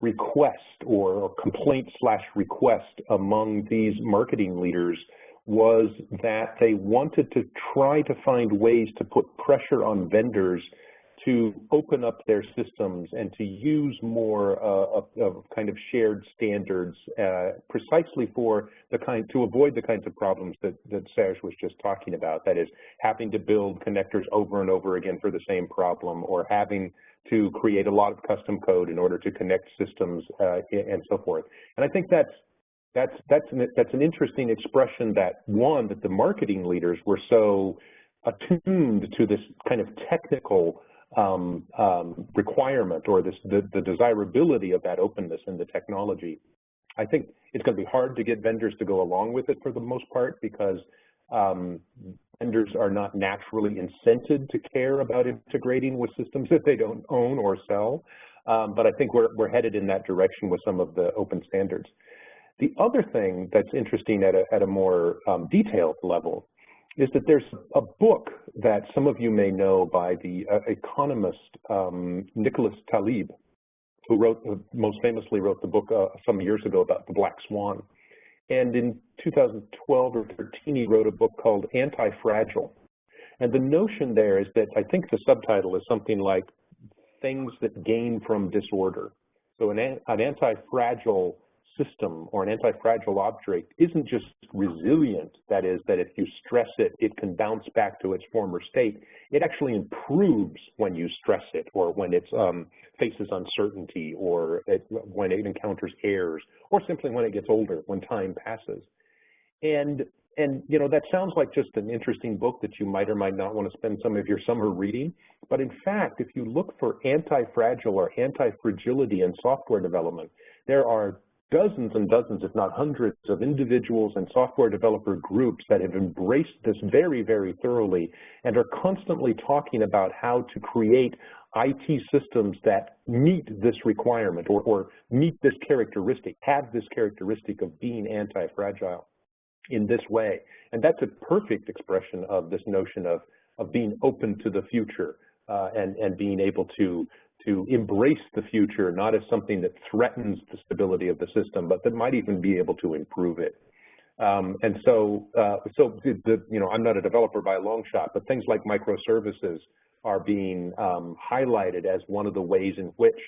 request or complaint/request among these marketing leaders was that they wanted to try to find ways to put pressure on vendors to open up their systems and to use more of kind of shared standards precisely for to avoid the kinds of problems that Serge was just talking about. That is, having to build connectors over and over again for the same problem, or having to create a lot of custom code in order to connect systems and so forth. And I think that's an interesting expression that the marketing leaders were so attuned to this kind of technical requirement, or the desirability of that openness in the technology. I think it's going to be hard to get vendors to go along with it for the most part, because vendors are not naturally incented to care about integrating with systems that they don't own or sell. But I think we're headed in that direction with some of the open standards. The other thing that's interesting at a more detailed level is that there's a book that some of you may know by the economist Nicholas Taleb, who most famously wrote the book some years ago about the black swan. And in 2012 or 13, he wrote a book called Anti-Fragile. And the notion there is that, I think the subtitle is something like Things That Gain from Disorder. So an anti-fragile system or an anti-fragile object isn't just resilient, that is, that if you stress it, it can bounce back to its former state. It actually improves when you stress it, or when it faces uncertainty, or when it encounters errors, or simply when it gets older, when time passes. And you know, that sounds like just an interesting book that you might or might not want to spend some of your summer reading. But in fact, if you look for anti-fragile or anti-fragility in software development, there are dozens and dozens, if not hundreds, of individuals and software developer groups that have embraced this very, very thoroughly and are constantly talking about how to create IT systems that meet this requirement, or meet this characteristic, have this characteristic of being anti-fragile in this way. And that's a perfect expression of this notion of being open to the future and being able to embrace the future, not as something that threatens the stability of the system, but that might even be able to improve it. And so you know, I'm not a developer by a long shot, but things like microservices are being highlighted as one of the ways in which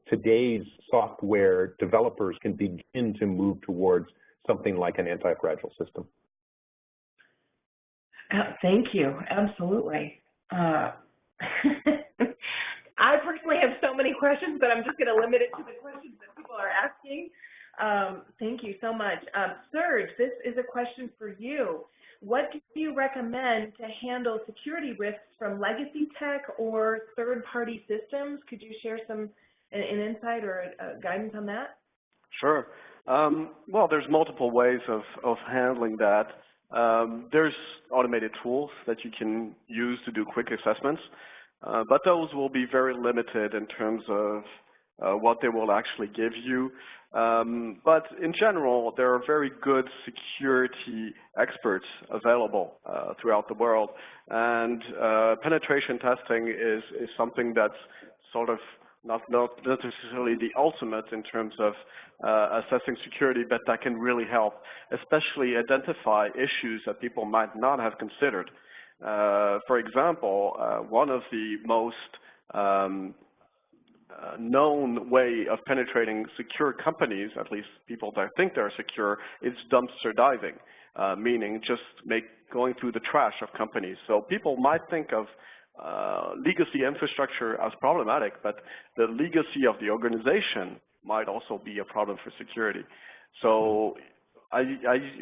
today's software developers can begin to move towards something like an anti-fragile system. Thank you. Absolutely. I personally have so many questions, but I'm just going to limit it to the questions that people are asking. Thank you so much. Serge, this is a question for you. What do you recommend to handle security risks from legacy tech or third-party systems? Could you share an insight or guidance on that? Sure. Well, there's multiple ways of handling that. There's automated tools that you can use to do quick assessments. But those will be very limited in terms of what they will actually give you. But in general, there are very good security experts available throughout the world. And penetration testing is something that's sort of not necessarily the ultimate in terms of assessing security, but that can really help, especially identify issues that people might not have considered. For example, one of the most known way of penetrating secure companies, at least people that think they're secure, is dumpster diving, meaning just going through the trash of companies. So people might think of legacy infrastructure as problematic, but the legacy of the organization might also be a problem for security. So I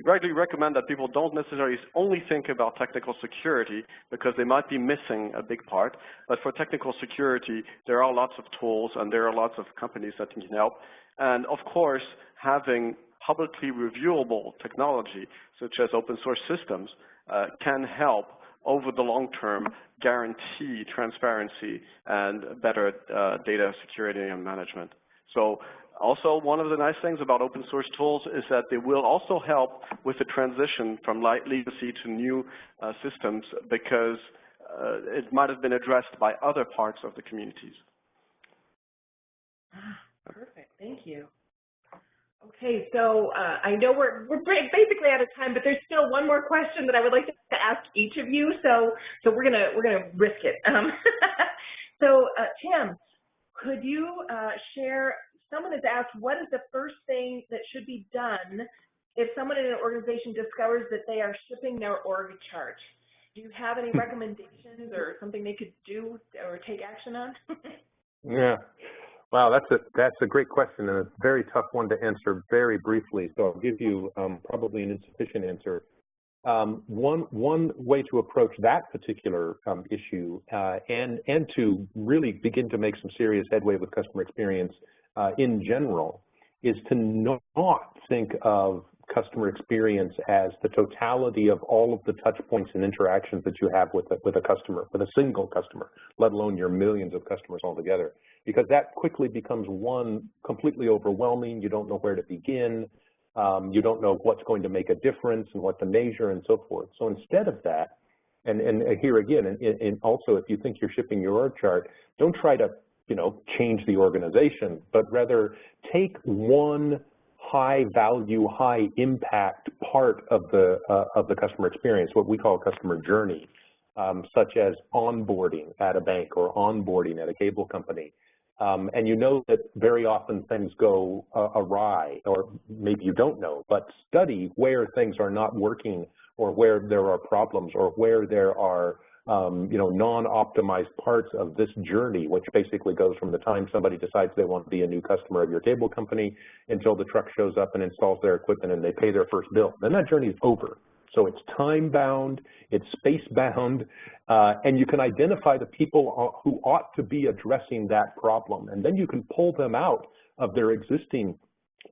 regularly recommend that people don't necessarily only think about technical security because they might be missing a big part. But for technical security, there are lots of tools and there are lots of companies that can help. And of course, having publicly reviewable technology, such as open source systems, can help over the long term guarantee transparency and better data security and management. So also, one of the nice things about open source tools is that they will also help with the transition from legacy to new systems because it might have been addressed by other parts of the communities. Perfect, thank you. Okay, so I know we're basically out of time, but there's still one more question that I would like to ask each of you. So we're gonna risk it. So Tim, could you share? Someone has asked, what is the first thing that should be done if someone in an organization discovers that they are shipping their org chart? Do you have any recommendations or something they could do or take action on? Yeah. Wow, that's a great question and a very tough one to answer very briefly. So I'll give you probably an insufficient answer. One way to approach that particular issue and to really begin to make some serious headway with customer experience in general is to not think of customer experience as the totality of all of the touch points and interactions that you have with a customer, with a single customer, let alone your millions of customers altogether, because that quickly becomes one completely overwhelming. You don't know where to begin. You don't know what's going to make a difference and what to measure and so forth. So instead of that, and here again, and also if you think you're shipping your org chart, don't try to change the organization, but rather take one high value, high impact part of the customer experience, what we call customer journey, such as onboarding at a bank or onboarding at a cable company. And you know that very often things go awry, or maybe you don't know, but study where things are not working or where there are problems or where there are non-optimized parts of this journey, which basically goes from the time somebody decides they want to be a new customer of your cable company until the truck shows up and installs their equipment and they pay their first bill. Then that journey is over. So it's time-bound, it's space-bound, and you can identify the people who ought to be addressing that problem. And then you can pull them out of their existing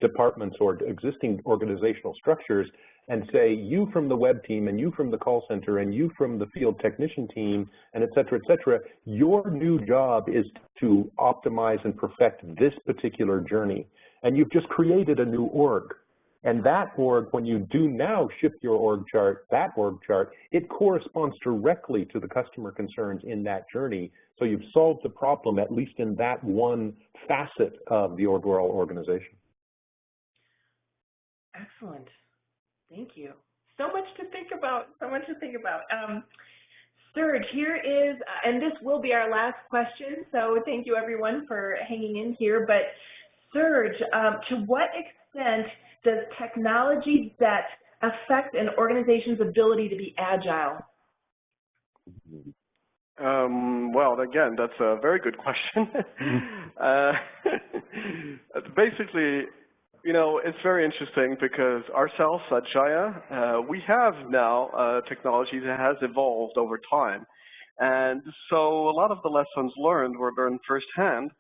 departments or existing organizational structures and say, you from the web team and you from the call center and you from the field technician team and et cetera, your new job is to optimize and perfect this particular journey. And you've just created a new org. And that org, when you do now ship your org chart, that org chart, it corresponds directly to the customer concerns in that journey. So you've solved the problem, at least in that one facet of the overall organization. Excellent. Thank you. So much to think about, Serge, here is, and this will be our last question, so thank you everyone for hanging in here, but Serge, to what extent does technology debt affect an organization's ability to be agile? Well, again, that's a very good question. Basically, it's very interesting because ourselves at Jahia, we have now technology that has evolved over time. And so a lot of the lessons learned were learned firsthand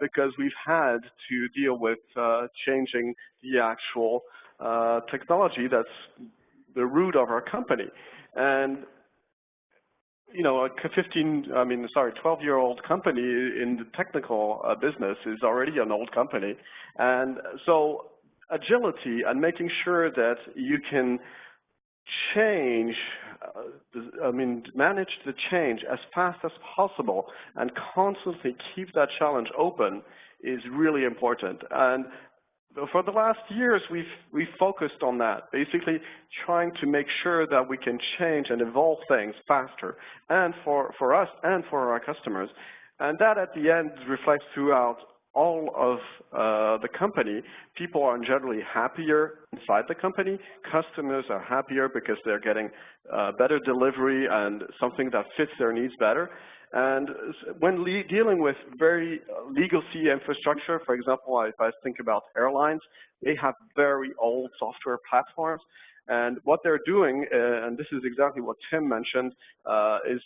because we've had to deal with changing the actual technology that's the root of our company. And a 12-year-old company in the technical business is already an old company. And so agility and making sure that you can change, manage the change as fast as possible and constantly keep that challenge open is really important. And for the last years, we've focused on that, basically trying to make sure that we can change and evolve things faster, and for us and for our customers. And that at the end reflects throughout all of the company, people are generally happier inside the company. Customers are happier because they're getting better delivery and something that fits their needs better. And when dealing with very legacy infrastructure, for example, if I think about airlines, they have very old software platforms. And what they're doing, and this is exactly what Tim mentioned, is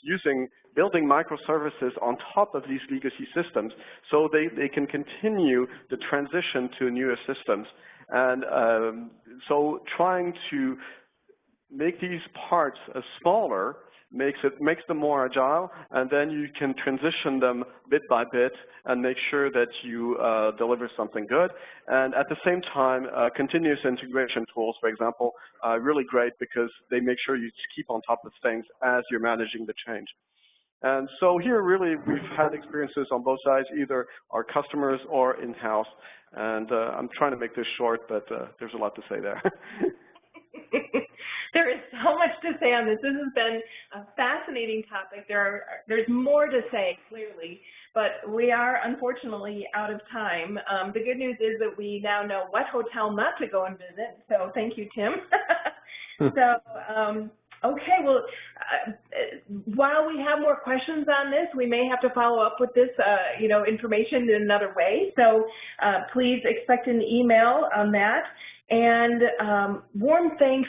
building microservices on top of these legacy systems so they can continue the transition to newer systems. And so trying to make these parts smaller makes them more agile, and then you can transition them bit by bit and make sure that you deliver something good. And at the same time, continuous integration tools, for example, are really great because they make sure you keep on top of things as you're managing the change. And so here, really, we've had experiences on both sides, either our customers or in-house. And I'm trying to make this short, but there's a lot to say there. There is so much to say on this. This has been a fascinating topic. There's more to say, clearly, but we are unfortunately out of time. The good news is that we now know what hotel not to go and visit, so thank you, Tim. So, okay, well, while we have more questions on this, we may have to follow up with this, information in another way. So please expect an email on that. And warm thanks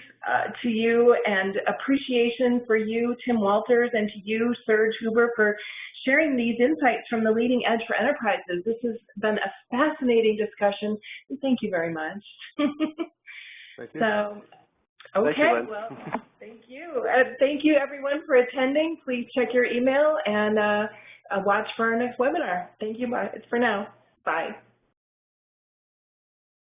to you and appreciation for you, Tim Walters, and to you, Serge Huber, for sharing these insights from the leading edge for enterprises. This has been a fascinating discussion, and thank you very much. Thank you. So, okay, thank you, well, thank you. Thank you, everyone, for attending. Please check your email and watch for our next webinar. Thank you for now. Bye.